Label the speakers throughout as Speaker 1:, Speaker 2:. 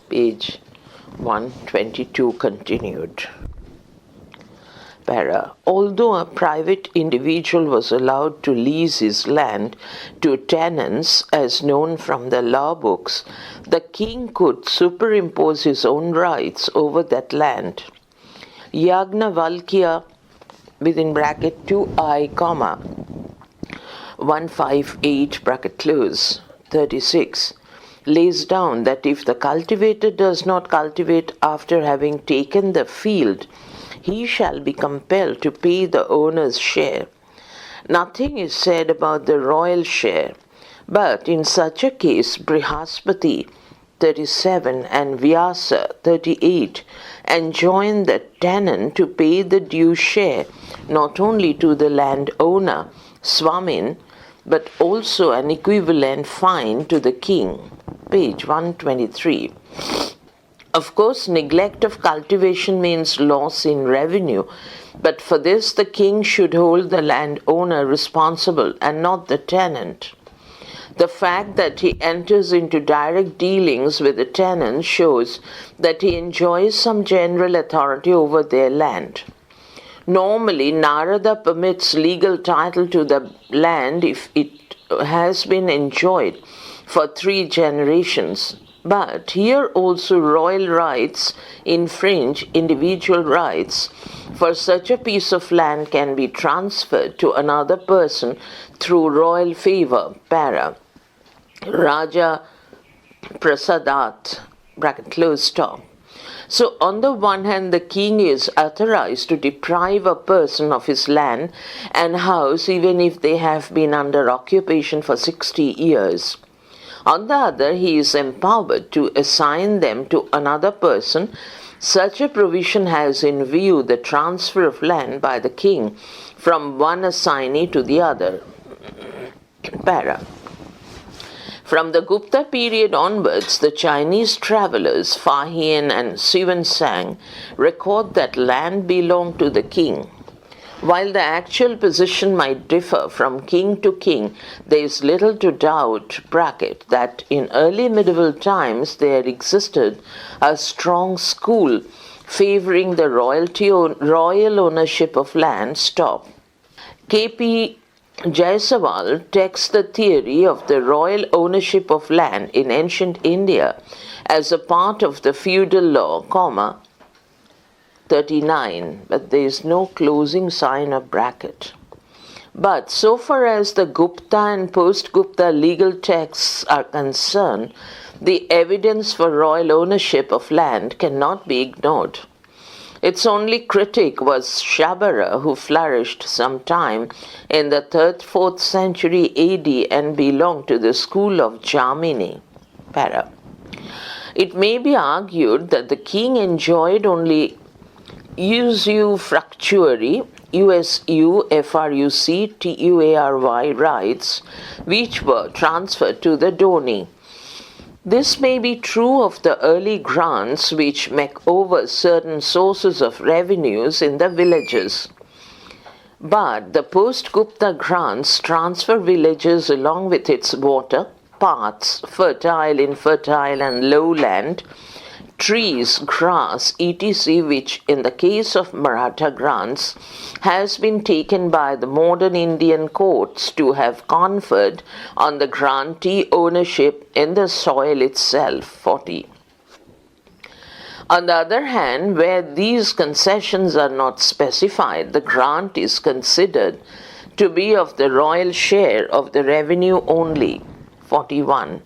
Speaker 1: Page 122 continued. Para. Although a private individual was allowed to lease his land to tenants as known from the law books, the king could superimpose his own rights over that land. Yagnavalkya within bracket 2i, comma 158 bracket close 36 lays down that if the cultivator does not cultivate after having taken the field, he shall be compelled to pay the owner's share. Nothing is said about the royal share, but in such a case Brihaspati 37 and Vyasa 38 enjoin the tenant to pay the due share not only to the landowner, Swamin, but also an equivalent fine to the king. Page 123. Of course, neglect of cultivation means loss in revenue, but for this the king should hold the landowner responsible and not the tenant. The fact that he enters into direct dealings with the tenant shows that he enjoys some general authority over their land. Normally, Narada permits legal title to the land if it has been enjoyed for 3 generations. But here also royal rights infringe individual rights, for such a piece of land can be transferred to another person through royal favor. Para. Raja Prasadat, bracket close stop. So on the one hand, the king is authorized to deprive a person of his land and house even if they have been under occupation for 60 years. On the other, he is empowered to assign them to another person. Such a provision has in view the transfer of land by the king from one assignee to the other. Para. From the Gupta period onwards, the Chinese travelers Fa Hien and Sivan Sang record that land belonged to the king. While the actual position might differ from king to king, there is little to doubt, bracket, that in early medieval times there existed a strong school favoring the royal ownership of land. Stop. K.P. Jaiswal takes the theory of the royal ownership of land in ancient India as a part of the feudal law, comma, 39, but there is no closing sign of bracket. But so far as the Gupta and post-Gupta legal texts are concerned, the evidence for royal ownership of land cannot be ignored. Its only critic was Shabara, who flourished some time in the 3rd, 4th century AD and belonged to the school of Jamini. Para. It may be argued that the king enjoyed only usufructuary, usufructuary rights, which were transferred to the doni. This may be true of the early grants which make over certain sources of revenues in the villages. But the post-Gupta grants transfer villages along with its water, paths, fertile, infertile and lowland, trees, grass, etc., which in the case of Maratha grants has been taken by the modern Indian courts to have conferred on the grantee ownership in the soil itself. 40. On the other hand, where these concessions are not specified, the grant is considered to be of the royal share of the revenue only. 41.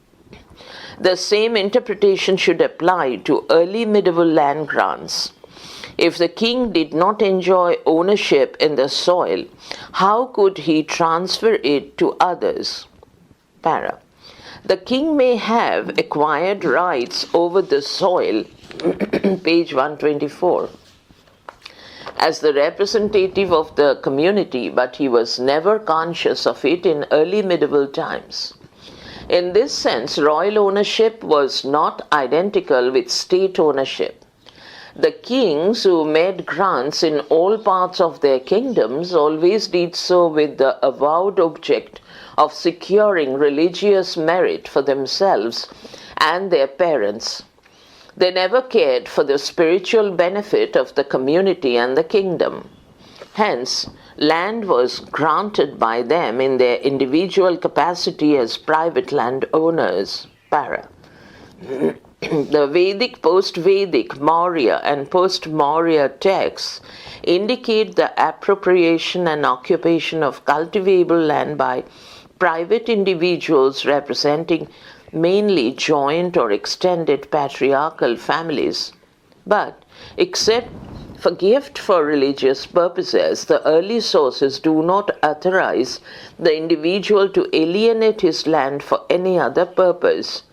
Speaker 1: The same interpretation should apply to early medieval land grants. If the king did not enjoy ownership in the soil, how could he transfer it to others? Para. The king may have acquired rights over the soil, page 124, as the representative of the community, but he was never conscious of it in early medieval times. In this sense, royal ownership was not identical with state ownership. The kings who made grants in all parts of their kingdoms always did so with the avowed object of securing religious merit for themselves and their parents. They never cared for the spiritual benefit of the community and the kingdom. Hence, land was granted by them in their individual capacity as private landowners. Para. The Vedic, post-Vedic, Maurya and post-Maurya texts indicate the appropriation and occupation of cultivable land by private individuals representing mainly joint or extended patriarchal families. But, except for gift for religious purposes, the early sources do not authorize the individual to alienate his land for any other purpose.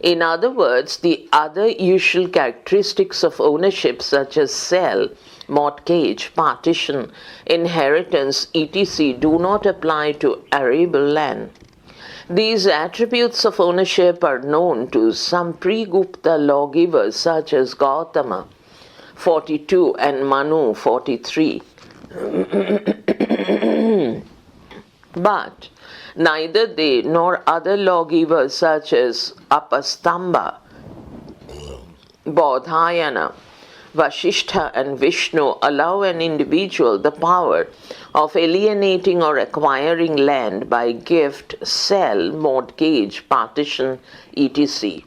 Speaker 1: In other words, the other usual characteristics of ownership such as sale, mortgage, partition, inheritance, etc. do not apply to arable land. These attributes of ownership are known to some pre-Gupta lawgivers such as Gautama 42 and Manu 43. But neither they nor other lawgivers such as Apastamba, Bodhayana, Vasishtha and Vishnu allow an individual the power of alienating or acquiring land by gift, sale, mortgage, partition, etc.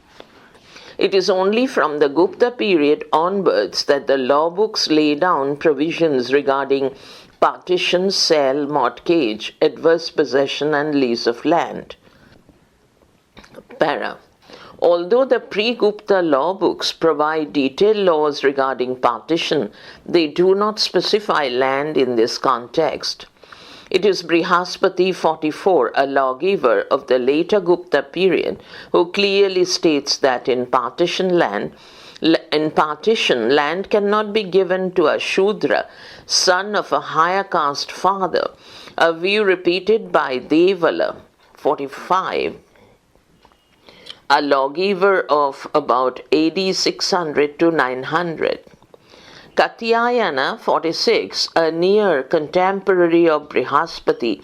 Speaker 1: It is only from the Gupta period onwards that the law books lay down provisions regarding partition, sale, mortgage, adverse possession and lease of land. Para. Although the pre-Gupta law books provide detailed laws regarding partition, they do not specify land in this context. It is Brihaspati 44, a lawgiver of the later Gupta period, who clearly states that in partition, land cannot be given to a Shudra, son of a higher caste father, a view repeated by Devala 45, a lawgiver of about AD 600 to 900. Katyayana 46, a near contemporary of Brihaspati,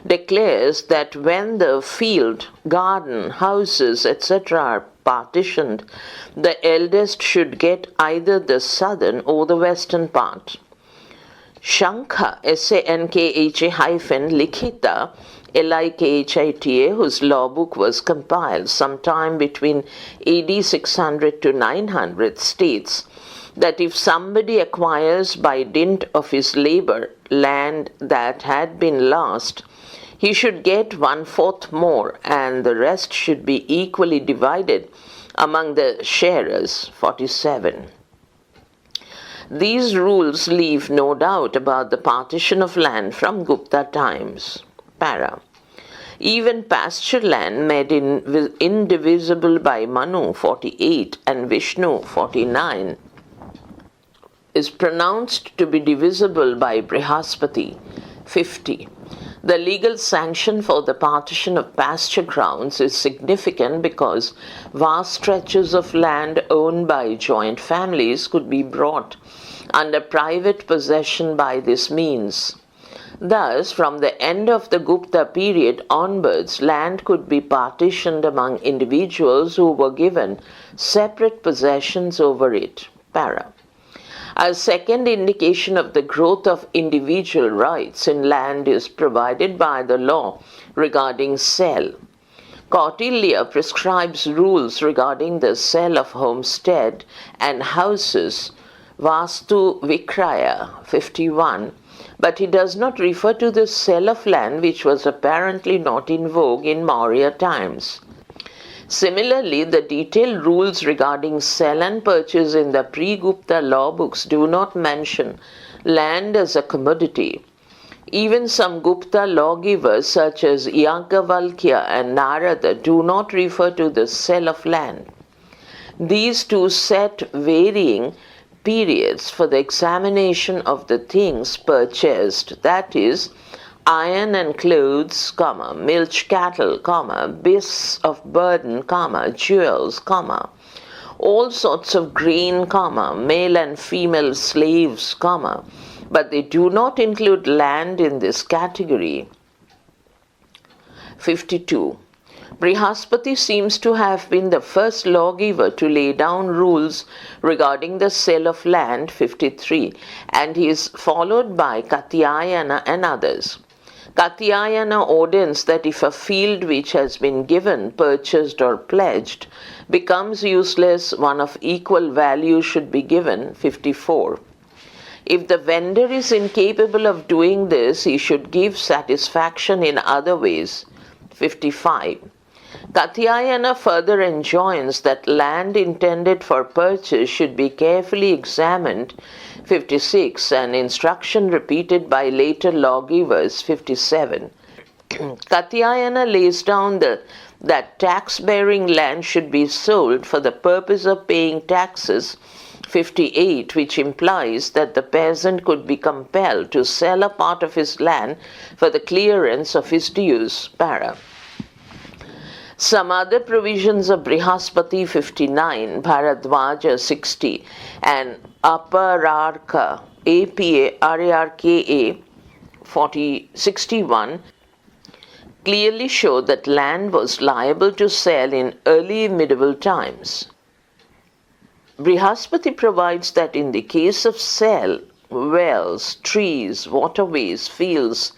Speaker 1: declares that when the field, garden, houses, etc. are partitioned, the eldest should get either the southern or the western part. Shankha, S-A-N-K-H-A hyphen Likhita, L-I-K-H-I-T-A, whose law book was compiled sometime between AD 600 to 900, states that if somebody acquires by dint of his labor land that had been lost, he should get 1/4 more, and the rest should be equally divided among the sharers. 47. These rules leave no doubt about the partition of land from Gupta times. Para. Even pasture land made indivisible by Manu 48 and Vishnu 49 is pronounced to be divisible by Brihaspati 50. The legal sanction for the partition of pasture grounds is significant because vast stretches of land owned by joint families could be brought under private possession by this means. Thus, from the end of the Gupta period onwards, land could be partitioned among individuals who were given separate possessions over it. Para. A second indication of the growth of individual rights in land is provided by the law regarding sale. Kautilya prescribes rules regarding the sale of homestead and houses, Vastu Vikraya 51, but he does not refer to the sale of land, which was apparently not in vogue in Maurya times. Similarly, the detailed rules regarding sale and purchase in the pre-Gupta law books do not mention land as a commodity. Even some Gupta lawgivers such as Yagnavalkya and Narada do not refer to the sale of land. These two set varying periods for the examination of the things purchased, that is, iron and clothes, milch cattle, beasts of burden, jewels, all sorts of grain, male and female slaves, but they do not include land in this category. 52. Brihaspati seems to have been the first lawgiver to lay down rules regarding the sale of land, 53, and he is followed by Katyayana and others. Katyayana ordains that if a field which has been given, purchased or pledged becomes useless, one of equal value should be given, 54. If the vendor is incapable of doing this, he should give satisfaction in other ways, 55. Katyayana further enjoins that land intended for purchase should be carefully examined, 56, an instruction repeated by later lawgivers, 57. Katyayana lays down that tax-bearing land should be sold for the purpose of paying taxes, 58, which implies that the peasant could be compelled to sell a part of his land for the clearance of his dues, para. Some other provisions of Brihaspati 59, Bharadwaja 60, and Apararka, APA, 61, clearly show that land was liable to sell in early medieval times. Brihaspati provides that in the case of sale, wells, trees, waterways, fields,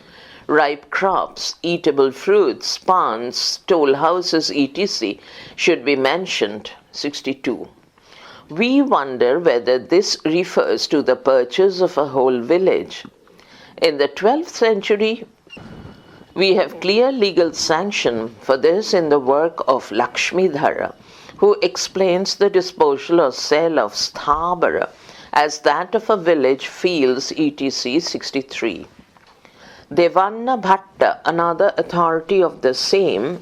Speaker 1: ripe crops, eatable fruits, ponds, toll houses, etc. should be mentioned, 62. We wonder whether this refers to the purchase of a whole village. In the 12th century, we have clear legal sanction for this in the work of Lakshmidhara, who explains the disposal or sale of sthabara as that of a village, fields, etc. 63. Devanna Bhatta, another authority of the same,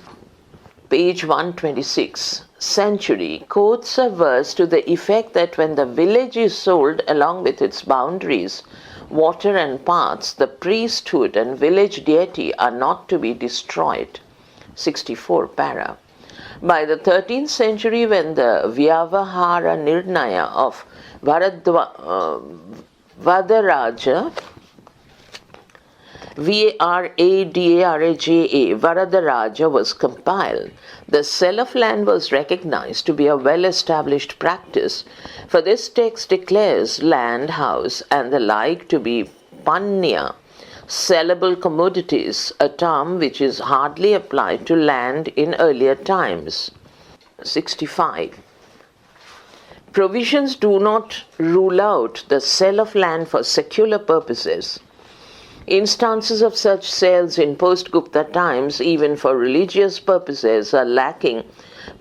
Speaker 1: page 126, century, quotes a verse to the effect that when the village is sold along with its boundaries, water and paths, the priesthood and village deity are not to be destroyed. 64, para. By the 13th century, when the Vyavahara Nirnaya of Vadaraja, Varadaraja was compiled, the sale of land was recognized to be a well-established practice, for this text declares land, house, and the like to be panya, sellable commodities, a term which is hardly applied to land in earlier times. 65. Provisions do not rule out the sale of land for secular purposes. Instances of such sales in post-Gupta times, even for religious purposes, are lacking,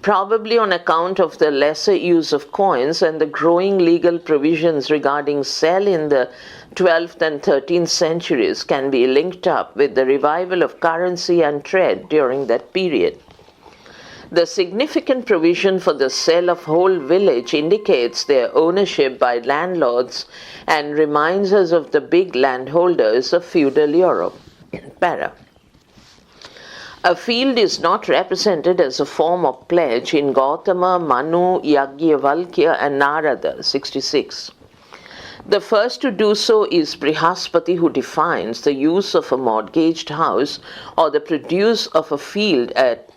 Speaker 1: probably on account of the lesser use of coins and the growing legal provisions regarding sale in the 12th and 13th centuries can be linked up with the revival of currency and trade during that period. The significant provision for the sale of whole village indicates their ownership by landlords and reminds us of the big landholders of feudal Europe. Para. A field is not represented as a form of pledge in Gautama, Manu, Yagyavalkya and Narada, 66. The first to do so is Brihaspati, who defines the use of a mortgaged house or the produce of a field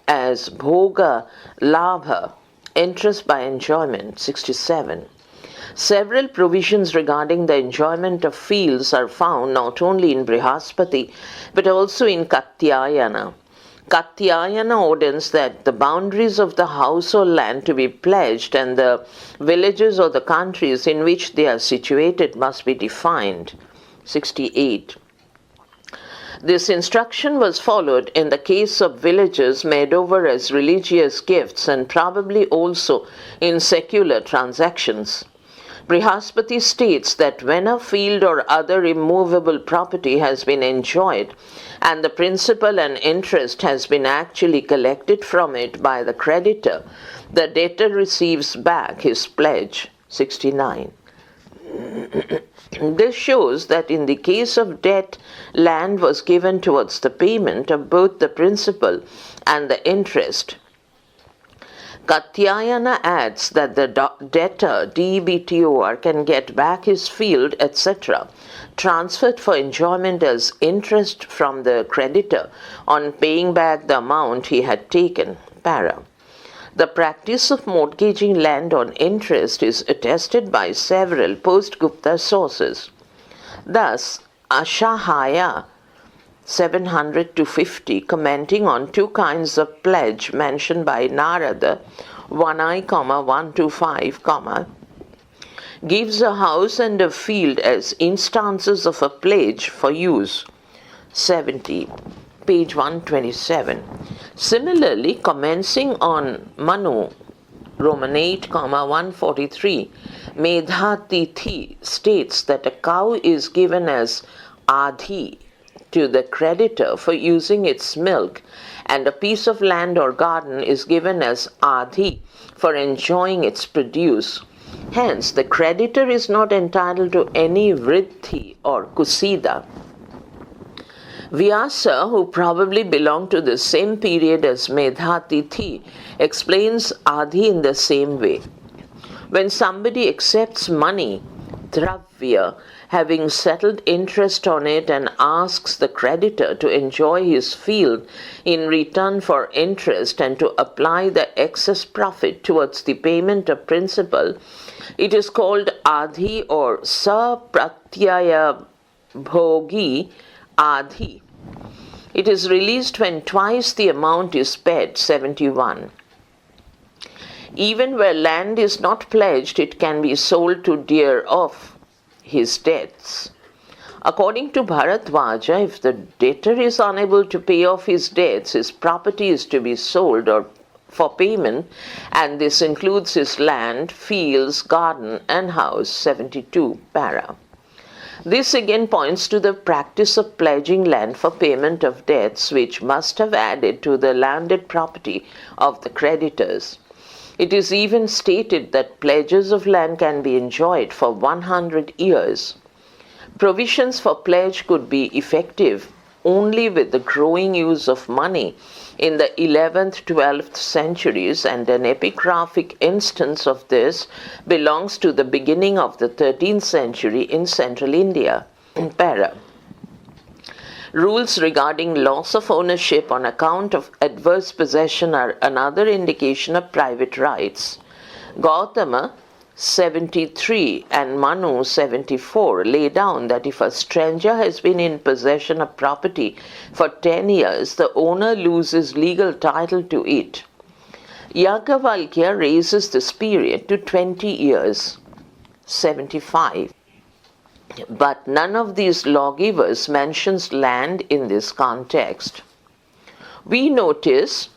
Speaker 1: as bhoga labha, interest by enjoyment, 67. Several provisions regarding the enjoyment of fields are found not only in Brihaspati but also in Katyayana. Katyayana orders that the boundaries of the house or land to be pledged and the villages or the countries in which they are situated must be defined. 68. This instruction was followed in the case of villages made over as religious gifts and probably also in secular transactions. Brihaspati states that when a field or other immovable property has been enjoyed and the principal and interest has been actually collected from it by the creditor, the debtor receives back his pledge. 69. This shows that in the case of debt, land was given towards the payment of both the principal and the interest. Katyayana adds that the debtor, DBTOR, can get back his field, etc., transferred for enjoyment as interest from the creditor on paying back the amount he had taken. Para. The practice of mortgaging land on interest is attested by several post-Gupta sources. Thus, Ashahaya 700 to 50, commenting on two kinds of pledge mentioned by Narada, 1i, 125, gives a house and a field as instances of a pledge for use. 70, page 127. Similarly, commencing on Manu, Roman 8, 143, Medhatithi states that a cow is given as adhi to the creditor for using its milk, and a piece of land or garden is given as adhi for enjoying its produce. Hence, the creditor is not entitled to any vriddhi or kusida. Vyasa, who probably belonged to the same period as Medhatithi, explains adhi in the same way. When somebody accepts money, dravya, having settled interest on it, and asks the creditor to enjoy his field in return for interest and to apply the excess profit towards the payment of principal, it is called adhi or sapratyaya bhogi adhi. It is released when twice the amount is paid, 71. Even where land is not pledged, it can be sold to dear off his debts. According to Bharadwaja, if the debtor is unable to pay off his debts, his property is to be sold or for payment, and this includes his land, fields, garden, and house, 72, para. This again points to the practice of pledging land for payment of debts, which must have added to the landed property of the creditors. It is even stated that pledges of land can be enjoyed for 100 years. Provisions for pledge could be effective only with the growing use of money in the 11th, 12th centuries, and an epigraphic instance of this belongs to the beginning of the 13th century in central India. Para. Rules regarding loss of ownership on account of adverse possession are another indication of private rights. Gautama 73 and Manu 74 lay down that if a stranger has been in possession of property for 10 years, the owner loses legal title to it. Yagnavalkya raises this period to 20 years, 75. But none of these lawgivers mentions land in this context. We notice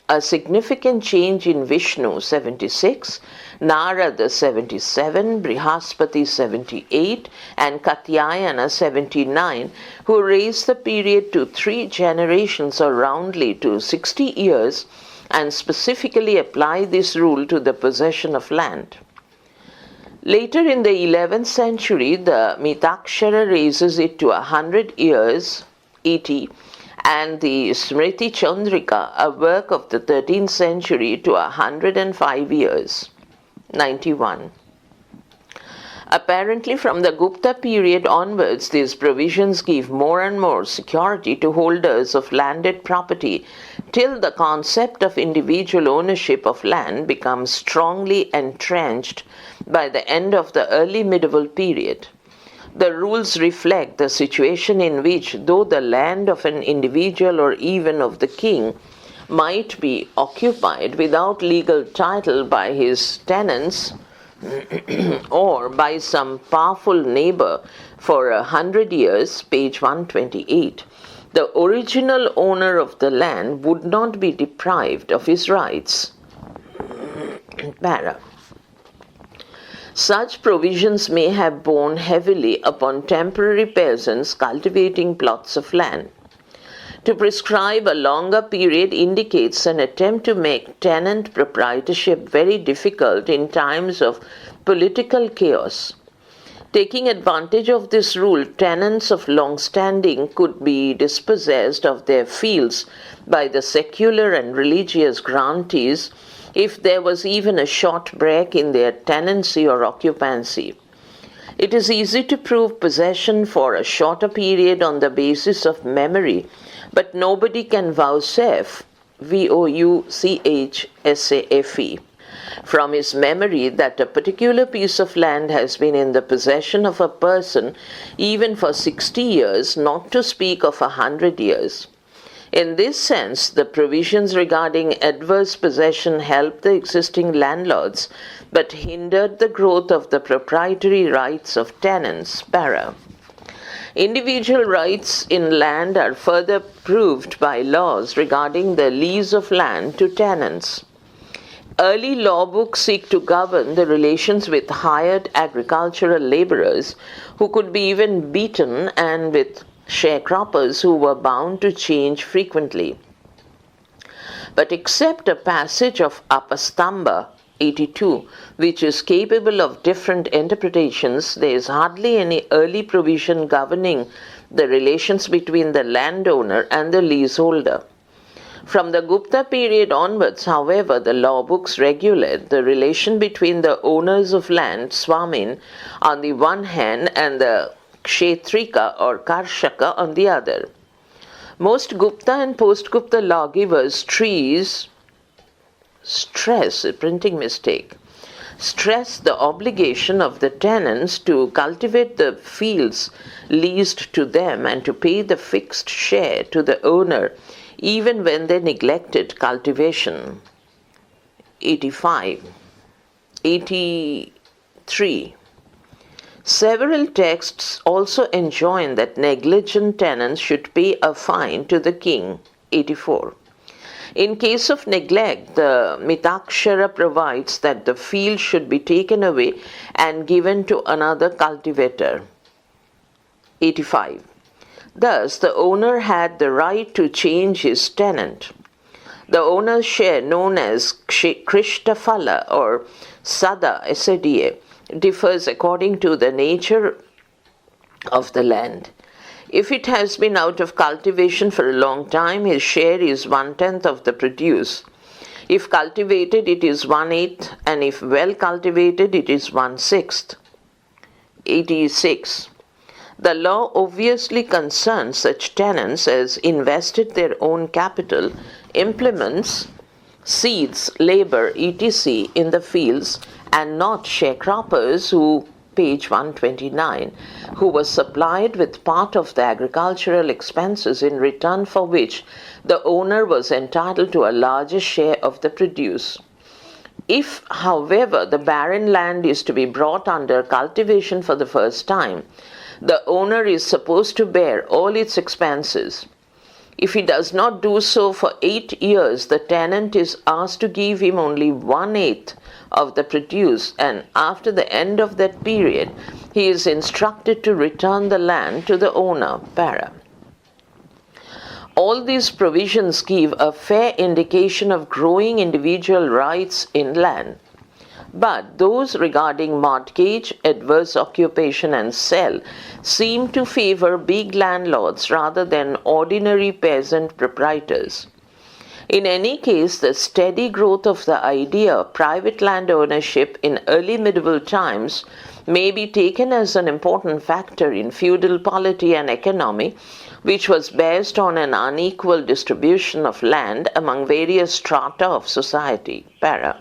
Speaker 1: a significant change in Vishnu 76, Narada 77, Brihaspati 78, and Katyayana 79, who raise the period to 3 generations or roundly to 60 years and specifically apply this rule to the possession of land. Later in the 11th century, the Mitakshara raises it to 100 years, 80, and the Smriti Chandrika, a work of the 13th century, to 105 years, 91. Apparently, from the Gupta period onwards, these provisions give more and more security to holders of landed property till the concept of individual ownership of land becomes strongly entrenched by the end of the early medieval period. The rules reflect the situation in which, though the land of an individual or even of the king might be occupied without legal title by his tenants or by some powerful neighbor for 100 years, page 128, the original owner of the land would not be deprived of his rights. Para. Such provisions may have borne heavily upon temporary peasants cultivating plots of land. To prescribe a longer period indicates an attempt to make tenant proprietorship very difficult in times of political chaos. Taking advantage of this rule, tenants of long standing could be dispossessed of their fields by the secular and religious grantees if there was even a short break in their tenancy or occupancy. It is easy to prove possession for a shorter period on the basis of memory, but nobody can vouchsafe Vouchsafe, from his memory that a particular piece of land has been in the possession of a person even for 60 years, not to speak of 100 years. In this sense, the provisions regarding adverse possession helped the existing landlords but hindered the growth of the proprietary rights of tenants. Para. Individual rights in land are further proved by laws regarding the lease of land to tenants. Early law books seek to govern the relations with hired agricultural laborers who could be even beaten and with sharecroppers who were bound to change frequently. But except a passage of Apastamba 82, which is capable of different interpretations, there is hardly any early provision governing the relations between the landowner and the leaseholder. From the Gupta period onwards, however, the law books regulate the relation between the owners of land, Swamin, on the one hand and the Kshetrika or Karshaka on the other. Most Gupta and post-Gupta lawgivers stress the obligation of the tenants to cultivate the fields leased to them and to pay the fixed share to the owner even when they neglected cultivation. 83. Several texts also enjoin that negligent tenants should pay a fine to the king. 84. In case of neglect, the Mitakshara provides that the field should be taken away and given to another cultivator. 85. Thus, the owner had the right to change his tenant. The owner's share, known as Krishtafala or Sada Sada, differs according to the nature of the land. If it has been out of cultivation for a long time, his share is 1/10 of the produce. If cultivated, it is 1/8, and if well cultivated, it is 1/6. 86. The law obviously concerns such tenants as invested their own capital, implements, seeds, labor, etc. in the fields, and not sharecroppers who, page 129, who was supplied with part of the agricultural expenses in return for which the owner was entitled to a larger share of the produce. If, however, the barren land is to be brought under cultivation for the first time, the owner is supposed to bear all its expenses. If he does not do so for 8 years, the tenant is asked to give him only 1/8 of the produce, and after the end of that period, he is instructed to return the land to the owner. Para. All these provisions give a fair indication of growing individual rights in land. But those regarding mortgage, adverse occupation, and sale seem to favor big landlords rather than ordinary peasant proprietors. In any case, the steady growth of the idea of private land ownership in early medieval times may be taken as an important factor in feudal polity and economy, which was based on an unequal distribution of land among various strata of society. Para.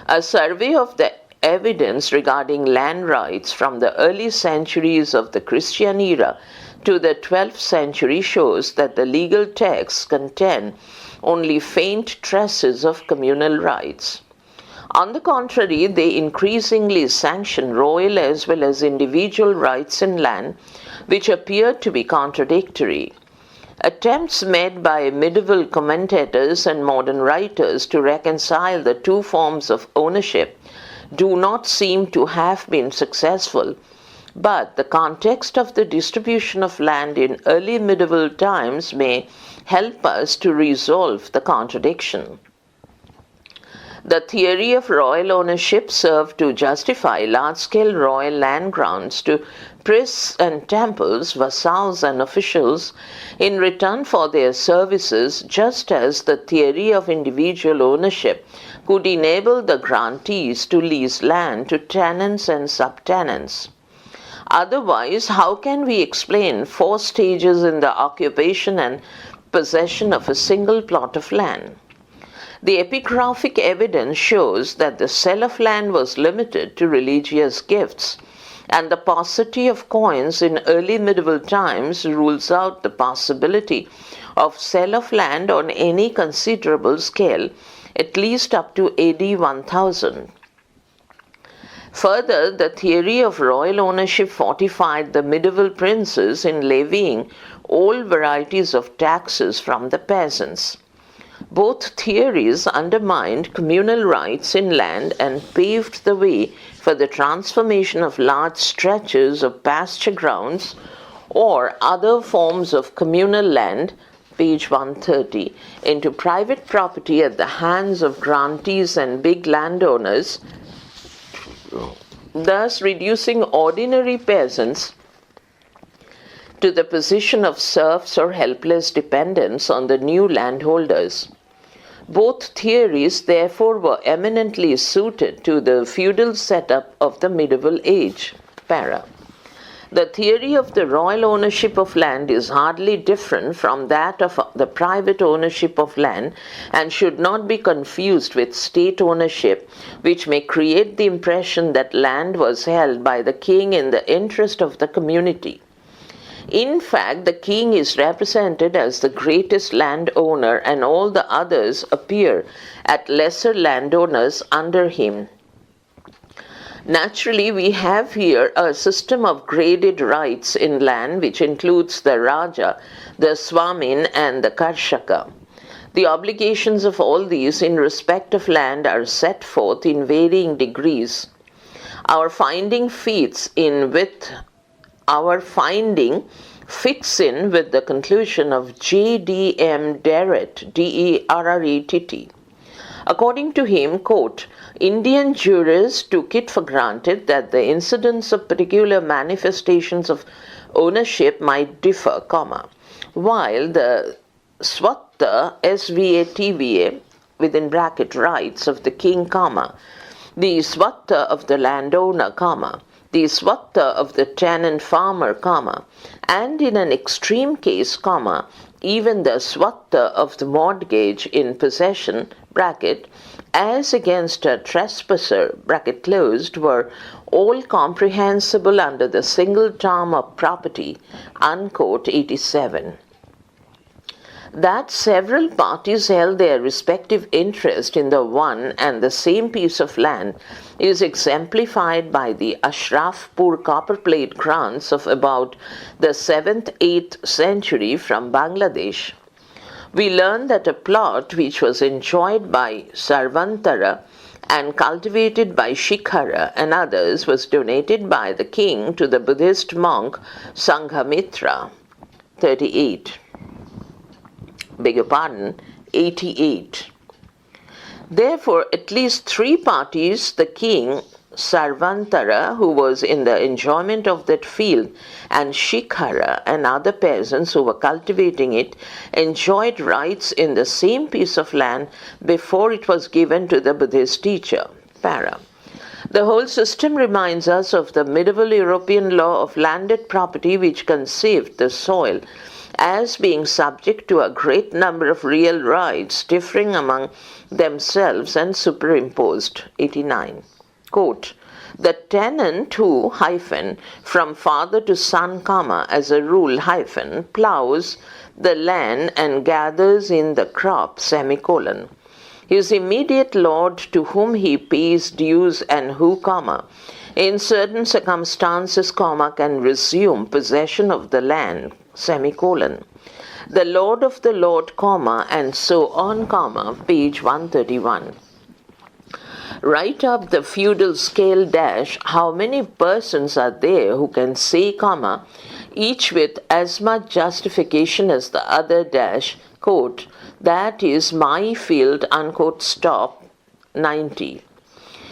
Speaker 1: A survey of the evidence regarding land rights from the early centuries of the Christian era to the 12th century shows that the legal texts contain only faint traces of communal rights. On the contrary, they increasingly sanction royal as well as individual rights in land, which appear to be contradictory. Attempts made by medieval commentators and modern writers to reconcile the two forms of ownership do not seem to have been successful, but the context of the distribution of land in early medieval times may help us to resolve the contradiction. The theory of royal ownership served to justify large-scale royal land grants to priests and temples, vassals and officials in return for their services, just as the theory of individual ownership could enable the grantees to lease land to tenants and subtenants. Otherwise, how can we explain 4 stages in the occupation and possession of a single plot of land. The epigraphic evidence shows that the sale of land was limited to religious gifts, and the paucity of coins in early medieval times rules out the possibility of sale of land on any considerable scale, at least up to AD 1000. Further, the theory of royal ownership fortified the medieval princes in levying all varieties of taxes from the peasants. Both theories undermined communal rights in land and paved the way for the transformation of large stretches of pasture grounds or other forms of communal land, page 130, into private property at the hands of grantees and big landowners, thus reducing ordinary peasants to the position of serfs or helpless dependents on the new landholders. Both theories, therefore, were eminently suited to the feudal setup of the medieval age. Para. The theory of the royal ownership of land is hardly different from that of the private ownership of land and should not be confused with state ownership, which may create the impression that land was held by the king in the interest of the community. In fact, the king is represented as the greatest landowner and all the others appear as lesser landowners under him. Naturally, we have here a system of graded rights in land which includes the Raja, the Swamin and the Karshaka. The obligations of all these in respect of land are set forth in varying degrees. Our finding fits in with the conclusion of J.D.M. Derrett, D-E-R-R-E-T-T. According to him, quote, Indian jurists took it for granted that the incidence of particular manifestations of ownership might differ, while the svatta, S-V-A-T-V-A, within bracket rights of the king, the svatta of the landowner, the svatta of the tenant farmer, and in an extreme case, even the svatta of the mortgage in possession, bracket, as against a trespasser, bracket closed, were all comprehensible under the single term of property, unquote, 87. That several parties held their respective interest in the one and the same piece of land is exemplified by the Ashrafpur copperplate grants of about the 7th-8th century from Bangladesh. We learn that a plot which was enjoyed by Sarvantara and cultivated by Shikhara and others was donated by the king to the Buddhist monk Sanghamitra, 38. 88. Therefore, at least three parties, the king, Sarvantara, who was in the enjoyment of that field, and Shikhara and other peasants who were cultivating it, enjoyed rights in the same piece of land before it was given to the Buddhist teacher. Para. The whole system reminds us of the medieval European law of landed property which conceived the soil as being subject to a great number of real rights differing among themselves and superimposed. 89. Quote, the tenant who, from father to son, as a rule, plows the land and gathers in the crop, his immediate lord to whom he pays dues and who, in certain circumstances, can resume possession of the land, the lord of the lord, and so on, page 131. Write up the feudal scale dash, how many persons are there who can say, each with as much justification as the other dash, quote, that is my field, unquote, stop, 90.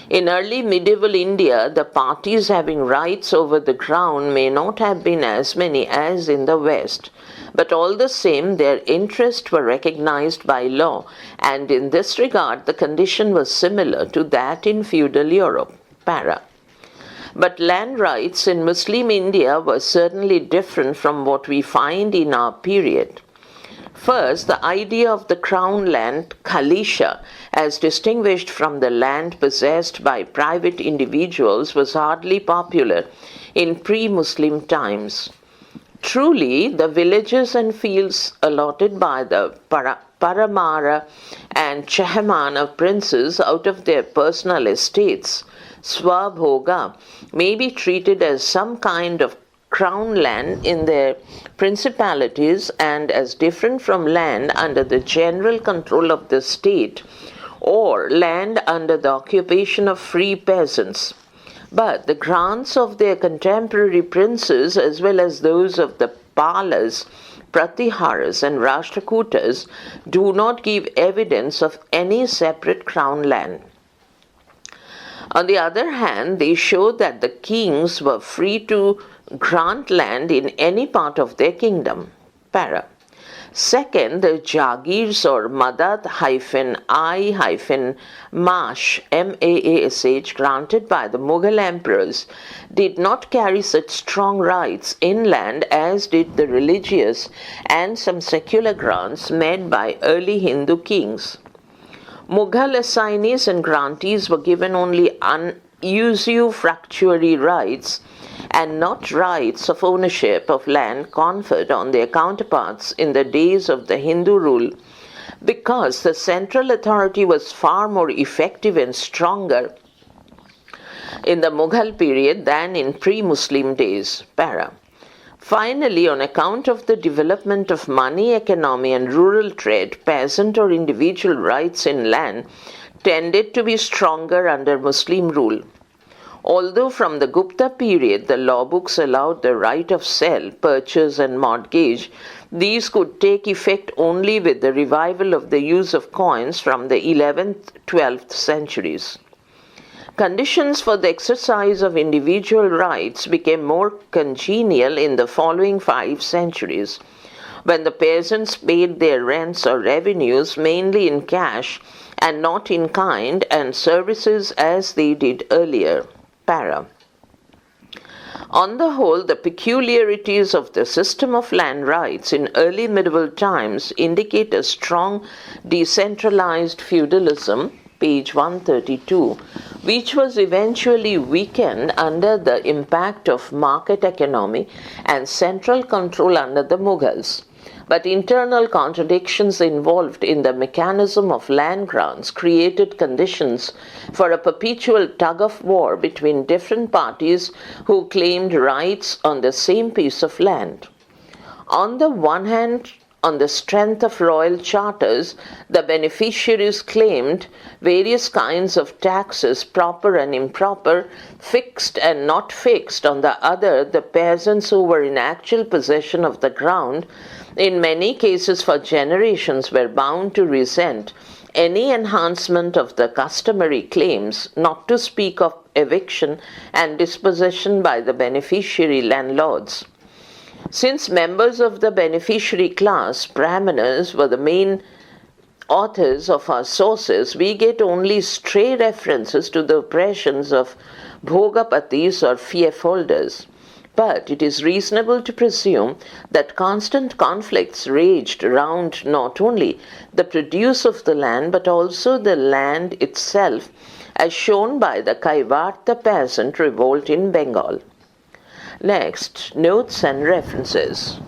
Speaker 1: In early medieval India, the parties having rights over the ground may not have been as many as in the West, but all the same their interests were recognized by law, and in this regard the condition was similar to that in feudal Europe. Para. But land rights in Muslim India were certainly different from what we find in our period. First, the idea of the crown land, Khalisha, as distinguished from the land possessed by private individuals, was hardly popular in pre-Muslim times. Truly, the villages and fields allotted by the Paramara and Chahmana princes out of their personal estates, Swabhoga, may be treated as some kind of crown land in their principalities and as different from land under the general control of the state or land under the occupation of free peasants. But the grants of their contemporary princes, as well as those of the Palas, Pratiharas, and Rashtrakutas, do not give evidence of any separate crown land. On the other hand, they show that the kings were free to grant land in any part of their kingdom. Para. Second, the Jagirs or Madad-I-Mash, M-A-A-S-H, granted by the Mughal emperors did not carry such strong rights in land as did the religious and some secular grants made by early Hindu kings. Mughal assignees and grantees were given only usufructuary rights and not rights of ownership of land conferred on their counterparts in the days of the Hindu rule, because the central authority was far more effective and stronger in the Mughal period than in pre-Muslim days. Para. Finally, on account of the development of money economy and rural trade, peasant or individual rights in land tended to be stronger under Muslim rule. Although from the Gupta period the law books allowed the right of sale, purchase and mortgage, these could take effect only with the revival of the use of coins from the 11th-12th centuries. Conditions for the exercise of individual rights became more congenial in the following 5 centuries, when the peasants paid their rents or revenues mainly in cash and not in kind and services as they did earlier. Para. On the whole, the peculiarities of the system of land rights in early medieval times indicate a strong decentralized feudalism, page 132, which was eventually weakened under the impact of market economy and central control under the Mughals. But internal contradictions involved in the mechanism of land grants created conditions for a perpetual tug-of-war between different parties who claimed rights on the same piece of land. On the one hand, on the strength of royal charters, the beneficiaries claimed various kinds of taxes, proper and improper, fixed and not fixed. On the other, the peasants who were in actual possession of the ground, in many cases for generations, were bound to resent any enhancement of the customary claims, not to speak of eviction and dispossession by the beneficiary landlords. Since members of the beneficiary class, Brahmanas, were the main authors of our sources, we get only stray references to the oppressions of bhogapatis or fief holders. But it is reasonable to presume that constant conflicts raged around not only the produce of the land but also the land itself, as shown by the Kaivarta peasant revolt in Bengal. Next, notes and references.